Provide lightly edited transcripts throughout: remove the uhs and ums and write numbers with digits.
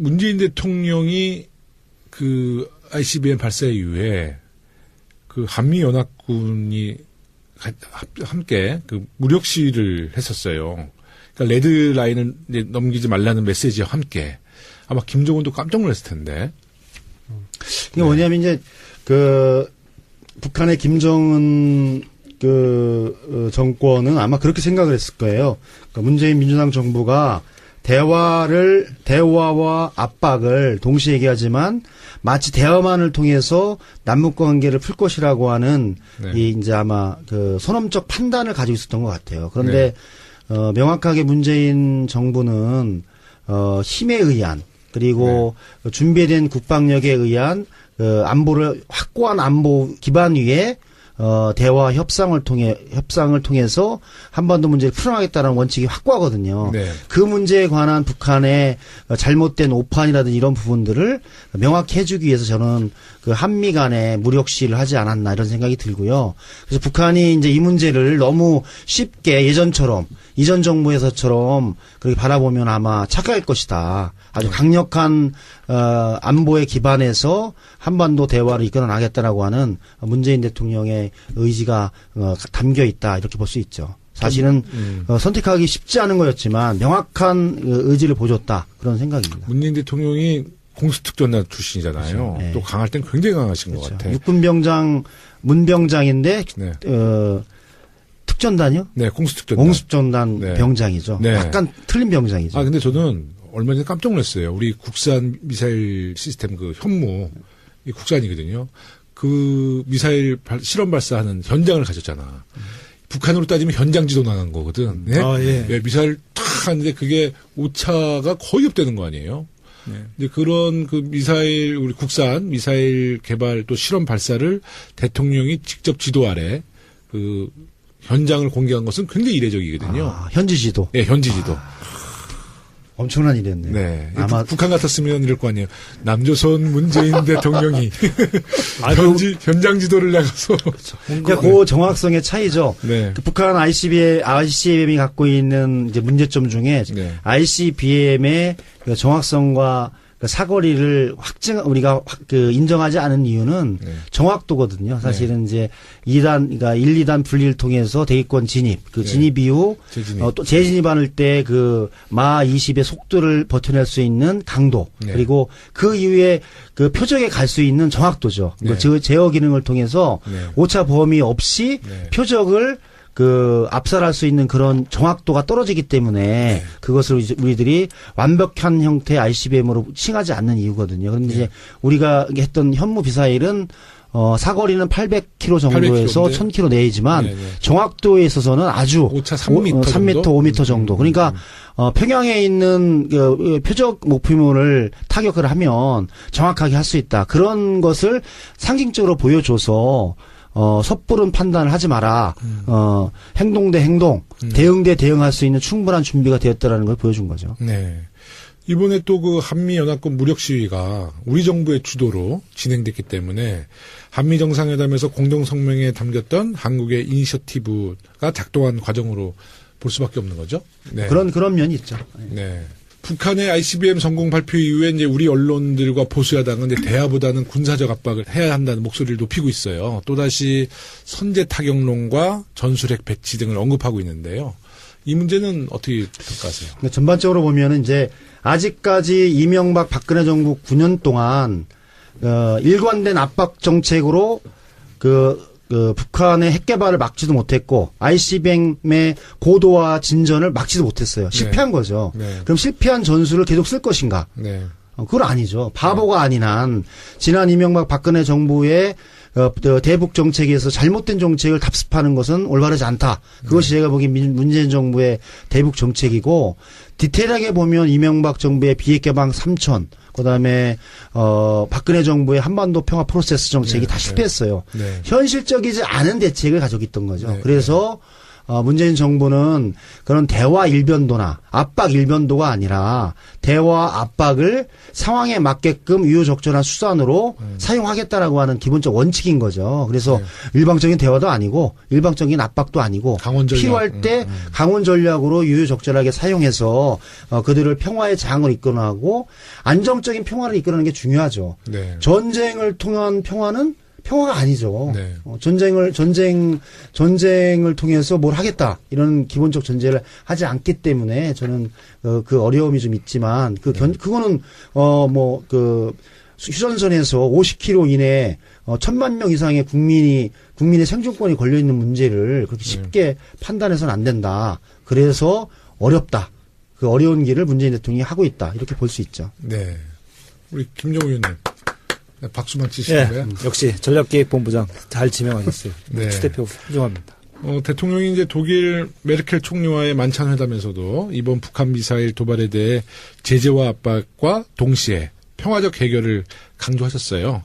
문재인 대통령이 그 ICBM 발사 이후에 그 한미연합군이 함께 그 무력 시위를 했었어요. 그러니까 레드 라인을 넘기지 말라는 메시지와 함께 아마 김정은도 깜짝 놀랐을 텐데. 이게 뭐냐면 이제 그 북한의 김정은 그 정권은 아마 그렇게 생각을 했을 거예요. 그러니까 문재인 민주당 정부가 대화와 압박을 동시에 얘기하지만 마치 대화만을 통해서 남북 관계를 풀 것이라고 하는 네. 이 이제 아마 그 선언적 판단을 가지고 있었던 것 같아요. 그런데 명확하게 문재인 정부는 힘에 의한 그리고 준비된 국방력에 의한 안보를 확고한 안보 기반 위에 대화 협상을 통해서 한반도 문제를 풀어나가겠다는 원칙이 확고하거든요. 네. 그 문제에 관한 북한의 잘못된 오판이라든지 이런 부분들을 명확히 해주기 위해서 저는 그 한미 간에 무력 시위를 하지 않았나 이런 생각이 들고요. 그래서 북한이 이제 이 문제를 너무 쉽게 예전처럼 이전 정부에서처럼 그렇게 바라보면 아마 착각할 것이다. 아주 강력한 안보에 기반해서 한반도 대화를 이끌어 나가겠다라고 하는 문재인 대통령의 의지가 담겨 있다 이렇게 볼 수 있죠. 사실은 선택하기 쉽지 않은 거였지만 명확한 의지를 보여줬다 그런 생각입니다. 문재인 대통령이 공수특전단 출신이잖아요. 그렇죠. 네. 또 강할 땐 굉장히 강하신 그렇죠. 것 같아요. 육군병장 문병장인데 네. 네, 특전단이요? 공수특전단. 공수특전단 네. 병장이죠. 네. 약간 틀린 병장이죠. 근데 저는 얼마 전에 깜짝 놀랐어요. 우리 국산 미사일 시스템 그 현무, 이 국산이거든요. 그 미사일 실험 발사하는 현장을 가셨잖아. 북한으로 따지면 현장 지도 나간 거거든. 네? 예, 미사일 탁 하는데 그게 오차가 거의 없다는 거 아니에요? 네. 근데 그런 그 미사일, 우리 국산 미사일 개발 또 실험 발사를 대통령이 직접 지도 아래 그 현장을 공개한 것은 굉장히 이례적이거든요. 현지 지도. 네, 현지 지도. 엄청난 일이었네요. 네. 아마 북한 같았으면 이럴 거 아니에요. 남조선 문재인 대통령이 현장 지도를 나가서. 그러니까 그 정확성의 차이죠. 네. 그 북한 ICBM이 갖고 있는 이제 문제점 중에 네. ICBM의 그 정확성과 그 사거리를 우리가 인정하지 않은 이유는 네. 정확도거든요. 사실은 이제 2단, 그러니까 1, 2단 분리를 통해서 대기권 진입, 네. 진입 이후 또 재진입할 때 그 마 20의 속도를 버텨낼 수 있는 강도, 네. 그리고 그 이후에 그 표적에 갈 수 있는 정확도죠. 네. 그 제어 기능을 통해서 네. 오차 범위 없이 네. 표적을 압살할 수 있는 그런 정확도가 떨어지기 때문에 그것을 우리들이 완벽한 형태의 ICBM으로 칭하지 않는 이유거든요. 그런데 이제 우리가 했던 현무 미사일은 사거리는 800km 정도에서 1000km 내이지만 정확도에 있어서는 아주 오차 3m 3m, 5m 정도. 그러니까 평양에 있는 그 표적 목표물을 타격을 하면 정확하게 할 수 있다. 그런 것을 상징적으로 보여줘서 섣부른 판단을 하지 마라. 행동 대 행동, 대응 대 대응할 수 있는 충분한 준비가 되었다라는 걸 보여준 거죠. 네. 이번에 또 그 한미연합군 무력 시위가 우리 정부의 주도로 진행됐기 때문에 한미 정상회담에서 공동 성명에 담겼던 한국의 이니셔티브가 작동한 과정으로 볼 수밖에 없는 거죠. 네. 그런 면이 있죠. 네. 북한의 ICBM 성공 발표 이후에 이제 우리 언론들과 보수야당은 이제 대화보다는 군사적 압박을 해야 한다는 목소리를 높이고 있어요. 또다시 선제 타격론과 전술핵 배치 등을 언급하고 있는데요. 이 문제는 어떻게 평가하세요? 전반적으로 보면은 이제 아직까지 이명박 박근혜 정부 9년 동안 일관된 압박 정책으로 북한의 핵 개발을 막지도 못했고 ICBM의 고도화 진전을 막지도 못했어요. 실패한 거죠. 네. 그럼 실패한 전술을 계속 쓸 것인가? 네. 그건 아니죠. 바보가 아닌 한 지난 이명박 박근혜 정부의 대북 정책에서 잘못된 정책을 답습하는 것은 올바르지 않다. 그것이 제가 보기엔 문재인 정부의 대북 정책이고 디테일하게 보면 이명박 정부의 비핵 개방 3천 그다음에 박근혜 정부의 한반도 평화 프로세스 정책이 다 실패했어요. 네. 현실적이지 않은 대책을 가지고 있던 거죠. 네. 그래서 문재인 정부는 그런 대화 일변도나 압박 일변도가 아니라 대화 압박을 상황에 맞게끔 유효적절한 수단으로 사용하겠다라고 하는 기본적 원칙인 거죠. 그래서 일방적인 대화도 아니고 일방적인 압박도 아니고 강원 전략. 필요할 때 강원 전략으로 유효적절하게 사용해서 그들을 평화의 장을 이끌어나고 안정적인 평화를 이끌어내는 게 중요하죠. 네. 전쟁을 통한 평화는 평화가 아니죠. 네. 전쟁을 통해서 뭘 하겠다 이런 기본적 전제를 하지 않기 때문에 저는 그 어려움이 좀 있지만 그거는 휴전선에서 50km 이내에 1,000만 명 이상의 국민의 생존권이 걸려 있는 문제를 그렇게 쉽게 판단해서는 안 된다. 그래서 어렵다. 그 어려운 길을 문재인 대통령이 하고 있다. 이렇게 볼 수 있죠. 네. 우리 김정우 의원님. 박수만 치시는 거예요? 역시 전략기획본부장 잘 지명하셨어요. 네. 추 대표 훌륭합니다. 대통령이 이제 독일 메르켈 총리와의 만찬 회담에서도 이번 북한 미사일 도발에 대해 제재와 압박과 동시에 평화적 해결을 강조하셨어요.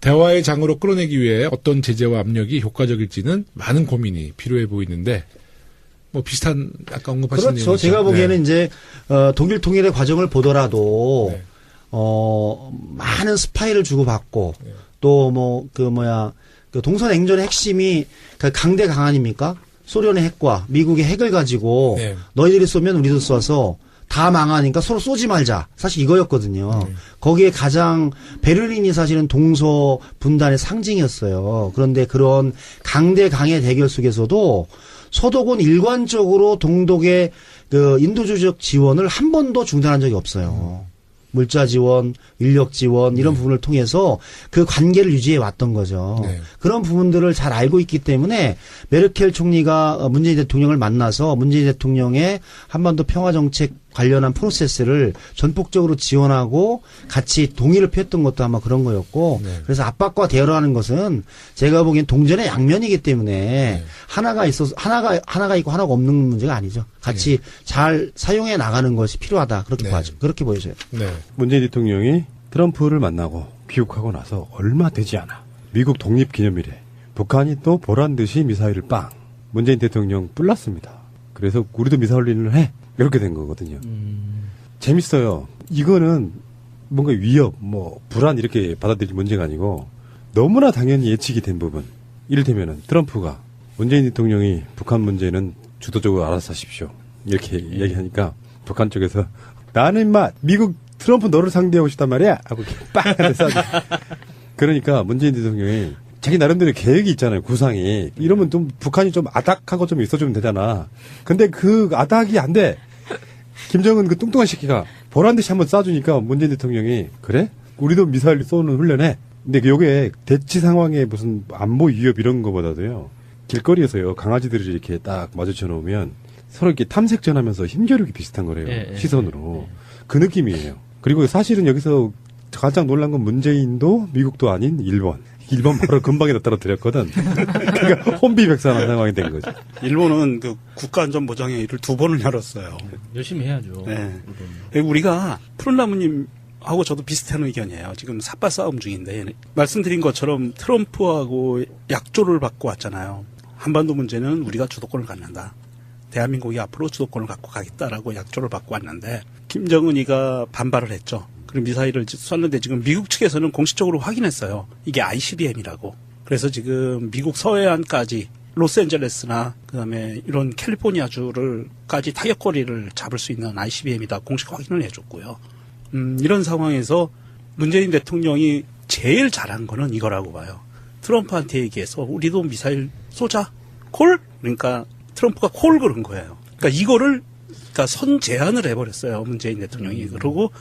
대화의 장으로 끌어내기 위해 어떤 제재와 압력이 효과적일지는 많은 고민이 필요해 보이는데 뭐 비슷한 아까 언급하신 그렇죠. 내용이죠. 제가 보기에는 네. 이제 독일 통일의 과정을 보더라도 네. 많은 스파이를 주고받고 또 그 동서냉전의 핵심이 그 강대 강아닙니까? 소련의 핵과 미국의 핵을 가지고 네. 너희들이 쏘면 우리도 쏴서 다 망하니까 서로 쏘지 말자. 사실 이거였거든요. 거기에 가장 베를린이 사실은 동서 분단의 상징이었어요. 그런데 그런 강대 강의 대결 속에서도 서독은 일관적으로 동독의 그 인도주의적 지원을 한 번도 중단한 적이 없어요. 물자 지원, 인력 지원 이런 부분을 통해서 그 관계를 유지해 왔던 거죠. 네. 그런 부분들을 잘 알고 있기 때문에 메르켈 총리가 문재인 대통령을 만나서 문재인 대통령의 한반도 평화 정책 관련한 프로세스를 전폭적으로 지원하고 같이 동의를 표했던 것도 아마 그런 거였고 네. 그래서 압박과 대화를 하는 것은 제가 보기엔 동전의 양면이기 때문에 네. 하나가 있고 하나가 없는 문제가 아니죠. 같이 잘 사용해 나가는 것이 필요하다. 그렇게 네. 봐죠. 그렇게 보여져요. 네. 문재인 대통령이 트럼프를 만나고 귀국하고 나서 얼마 되지 않아 미국 독립기념일에 북한이 또 보란 듯이 미사일을 빵 문재인 대통령 뿔났습니다. 그래서 우리도 미사일을 해 이렇게 된 거거든요. 재밌어요. 이거는 뭔가 위협, 불안 이렇게 받아들일 문제가 아니고 너무나 당연히 예측이 된 부분. 이를테면은 트럼프가 문재인 대통령이 북한 문제는 주도적으로 알아서 하십시오. 이렇게 이야기하니까 북한 쪽에서 나는 인마 미국 트럼프 너를 상대하고 싶단 말이야 하고 빵 해서 그러니까 문재인 대통령이 자기 나름대로 계획이 있잖아요. 구상이. 이러면 좀 북한이 좀 아닥하고 좀 있어주면 되잖아. 근데 그 아닥이 안 돼. 김정은 그 뚱뚱한 새끼가 보란듯이 한번 쏴주니까 문재인 대통령이 그래? 우리도 미사일 쏘는 훈련해. 근데 요게 대치 상황에 무슨 안보 위협 이런 거보다도요. 길거리에서요. 강아지들을 이렇게 딱 마주쳐 놓으면 서로 이렇게 탐색전하면서 힘겨루기 비슷한 거래요. 시선으로. 그 느낌이에요. 그리고 사실은 여기서 가장 놀란 건 문재인도 미국도 아닌 일본 바로 근방에다 떨어뜨렸거든. 그러니까 혼비백산한 상황이 된 거죠. 일본은 그 국가안전보장회의를 2번을 열었어요. 열심히 해야죠. 네. 우리가 푸른나무님하고 저도 비슷한 의견이에요. 지금 삿바 싸움 중인데 말씀드린 것처럼 트럼프하고 약조를 받고 왔잖아요. 한반도 문제는 우리가 주도권을 갖는다. 대한민국이 앞으로 주도권을 갖고 가겠다라고 약조를 받고 왔는데 김정은이가 반발을 했죠. 그리고 미사일을 쐈는데 지금 미국 측에서는 공식적으로 확인했어요. 이게 ICBM이라고. 그래서 지금 미국 서해안까지 로스앤젤레스나 그다음에 이런 캘리포니아주를까지 타격거리를 잡을 수 있는 ICBM이다. 공식 확인을 해줬고요. 이런 상황에서 문재인 대통령이 제일 잘한 거는 이거라고 봐요. 트럼프한테 얘기해서 우리도 미사일 쏘자. 콜? 그러니까 트럼프가 콜 그런 거예요. 그러니까 선 제안을 해버렸어요. 문재인 대통령이. 그러고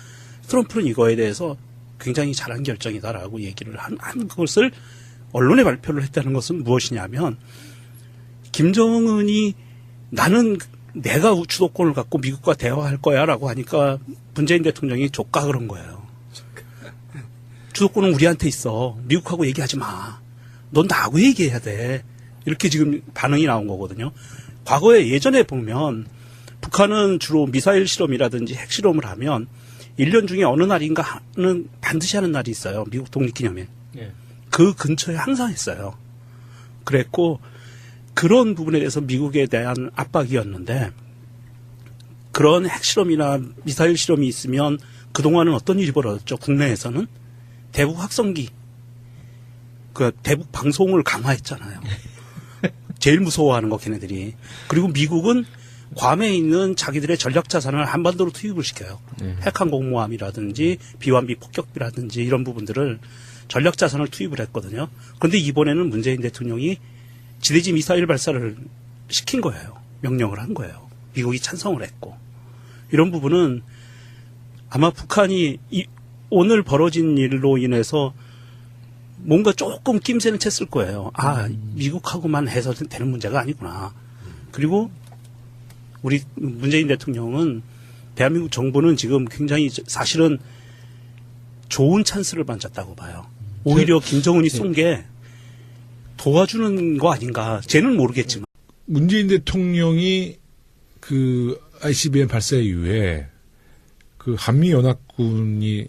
트럼프는 이거에 대해서 굉장히 잘한 결정이다라고 얘기를 한 것을 언론에 발표를 했다는 것은 무엇이냐면 김정은이 나는 내가 주도권을 갖고 미국과 대화할 거야라고 하니까 문재인 대통령이 조까 그런 거예요. 주도권은 우리한테 있어. 미국하고 얘기하지 마. 넌 나하고 얘기해야 돼. 이렇게 지금 반응이 나온 거거든요. 과거에 예전에 보면 북한은 주로 미사일 실험이라든지 핵실험을 하면 1년 중에 어느 날인가는 반드시 하는 날이 있어요. 미국 독립기념일. 그 근처에 항상 했어요. 그랬고 그런 부분에 대해서 미국에 대한 압박이었는데 그런 핵실험이나 미사일 실험이 있으면 그동안은 어떤 일이 벌어졌죠? 국내에서는 대북 확성기, 그 대북 방송을 강화했잖아요. 제일 무서워하는 거 걔네들이. 그리고 미국은 괌에 있는 자기들의 전략 자산을 한반도로 투입을 시켜요. 핵항공모함이라든지 비완비 폭격기라든지 이런 부분들을 전략 자산을 투입을 했거든요. 그런데 이번에는 문재인 대통령이 지대지 미사일 발사를 시킨 거예요. 명령을 한 거예요. 미국이 찬성을 했고. 이런 부분은 아마 북한이 오늘 벌어진 일로 인해서 뭔가 조금 낌새는 챘을 거예요. 아, 미국하고만 해서 되는 문제가 아니구나. 그리고 우리 문재인 대통령은 대한민국 정부는 지금 굉장히 사실은 좋은 찬스를 만졌다고 봐요. 오히려 김정은이 쏜 게 도와주는 거 아닌가. 쟤는 모르겠지만. 문재인 대통령이 그 ICBM 발사 이후에 그 한미연합군이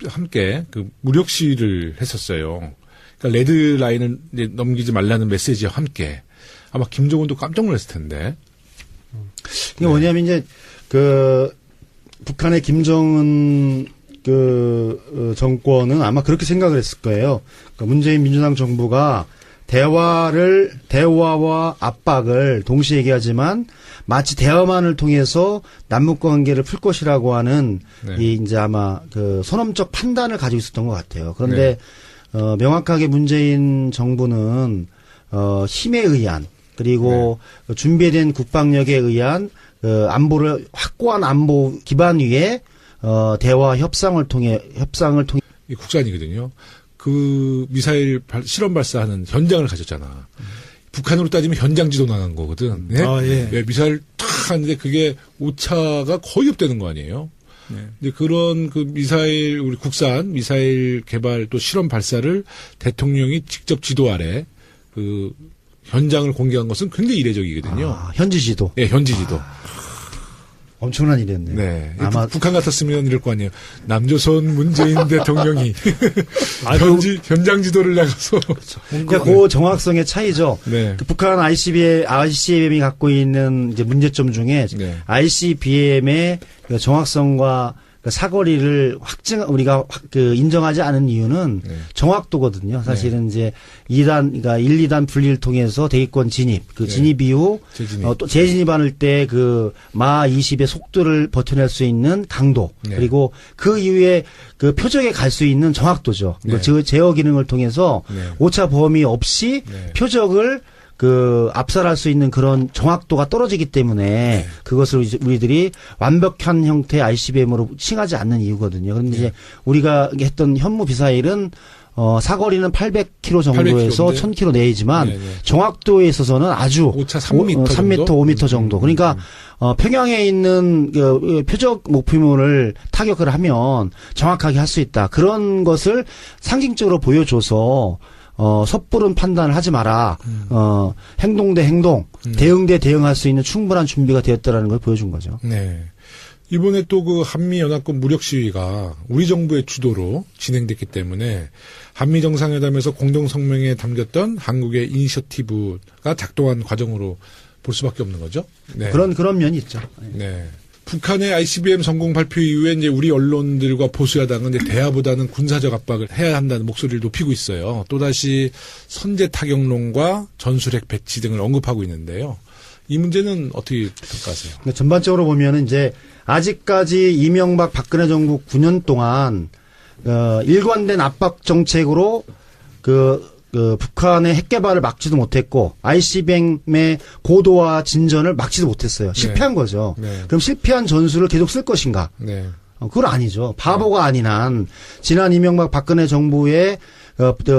함께 그 무력 시위를 했었어요. 그러니까 레드 라인을 이제 넘기지 말라는 메시지와 함께 아마 김정은도 깜짝 놀랐을 텐데. 이게 뭐냐면 이제 그 북한의 김정은 그 정권은 아마 그렇게 생각을 했을 거예요. 그러니까 문재인 민주당 정부가 대화와 압박을 동시에 얘기하지만 마치 대화만을 통해서 남북 관계를 풀 것이라고 하는 네. 이 이제 아마 그 선언적 판단을 가지고 있었던 것 같아요. 그런데 명확하게 문재인 정부는 힘에 의한 그리고 준비된 국방력에 의한 안보를 확고한 안보 기반 위에 대화 협상을 통해 이 국산이거든요. 그 미사일 실험 발사하는 현장을 가졌잖아. 북한으로 따지면 현장 지도 나간 거거든. 네? 아, 예. 네, 미사일 탁 하는데 그게 오차가 거의 없다는 거 아니에요. 네. 근데 그런 그 미사일 우리 국산 미사일 개발 또 실험 발사를 대통령이 직접 지도 아래 그 현장을 공개한 것은 굉장히 이례적이거든요. 아, 현지 지도. 네, 현지 지도. 엄청난 일이었네요. 네. 아마 북한 같았으면 이럴 거 아니에요. 남조선 문재인 대통령이 아주 현장 지도를 나가서. 그러니까 그 정확성의 차이죠. 네. 그 북한 ICBM이 갖고 있는 이제 문제점 중에 네. ICBM의 그 정확성과 그 사거리를 우리가 인정하지 않은 이유는 네. 정확도거든요. 사실은 이제 2단, 그러니까 1, 2단 분리를 통해서 대기권 진입, 그 네. 진입 이후 재진입. 또 재진입할 때 그 마 20의 속도를 버텨낼 수 있는 강도, 네. 그리고 그 이후에 그 표적에 갈 수 있는 정확도죠. 네. 그 제어 기능을 통해서 네. 오차 범위 없이 네. 표적을 그 압살할 수 있는 그런 정확도가 떨어지기 때문에 그것을 이제 우리들이 완벽한 형태의 ICBM으로 칭하지 않는 이유거든요. 그런데 이제 우리가 했던 현무 미사일은 사거리는 800km 정도에서 800km 1000km 내이지만 네네. 정확도에 있어서는 아주 오차 3m 3m, 정도? 5m 정도. 그러니까 평양에 있는 그 표적 목표물을 타격을 하면 정확하게 할 수 있다. 그런 것을 상징적으로 보여줘서 섣부른 판단을 하지 마라. 행동 대 행동, 대응 대 대응할 수 있는 충분한 준비가 되었다라는 걸 보여준 거죠. 네. 이번에 또 그 한미연합군 무력 시위가 우리 정부의 주도로 진행됐기 때문에 한미 정상회담에서 공동 성명에 담겼던 한국의 이니셔티브가 작동한 과정으로 볼 수밖에 없는 거죠. 네. 그런 면이 있죠. 네. 북한의 ICBM 성공 발표 이후에 이제 우리 언론들과 보수야당은 이제 대화보다는 군사적 압박을 해야 한다는 목소리를 높이고 있어요. 또다시 선제 타격론과 전술핵 배치 등을 언급하고 있는데요. 이 문제는 어떻게 평가하세요? 그러니까 전반적으로 보면은 이제 아직까지 이명박 박근혜 정부 9년 동안 일관된 압박 정책으로 북한의 핵 개발을 막지도 못했고 ICBM의 고도화 진전을 막지도 못했어요. 실패한 거죠. 네. 그럼 실패한 전술을 계속 쓸 것인가? 네. 그건 아니죠. 바보가 아닌 한 지난 이명박 박근혜 정부의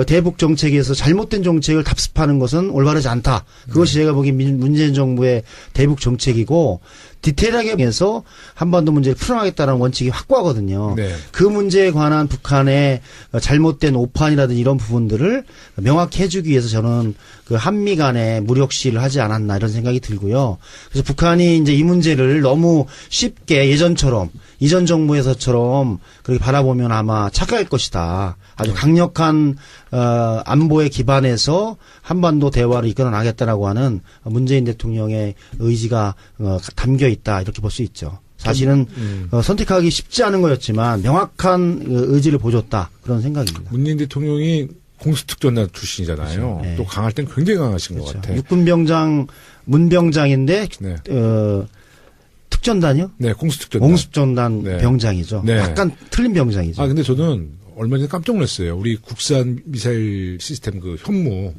대북 정책에서 잘못된 정책을 답습하는 것은 올바르지 않다. 그것이 제가 보기엔 문재인 정부의 대북 정책이고 디테일하게 해서 한반도 문제를 풀어나가겠다는 원칙이 확고하거든요. 네. 그 문제에 관한 북한의 잘못된 오판이라든지 이런 부분들을 명확히 해주기 위해서 저는 그 한미 간의 무력 시위를 하지 않았나 이런 생각이 들고요. 그래서 북한이 이제 이 문제를 너무 쉽게 예전처럼 이전 정부에서처럼 그렇게 바라보면 아마 착각할 것이다. 아주 강력한 명확한 안보에 기반해서 한반도 대화를 이끌어 나가겠다라고 하는 문재인 대통령의 의지가 담겨 있다 이렇게 볼 수 있죠. 사실은 선택하기 쉽지 않은 거였지만 명확한 의지를 보여줬다 그런 생각입니다. 문재인 대통령이 공수특전단 출신이잖아요. 그렇죠. 네. 또 강할 땐 굉장히 강하신 것 그렇죠. 같아요. 육군병장 문병장인데 네. 특전단이요? 네, 공수특전단. 공수전단 네. 병장이죠. 네. 약간 틀린 병장이죠. 근데 저는 얼마 전에 깜짝 놀랐어요. 우리 국산 미사일 시스템 그 현무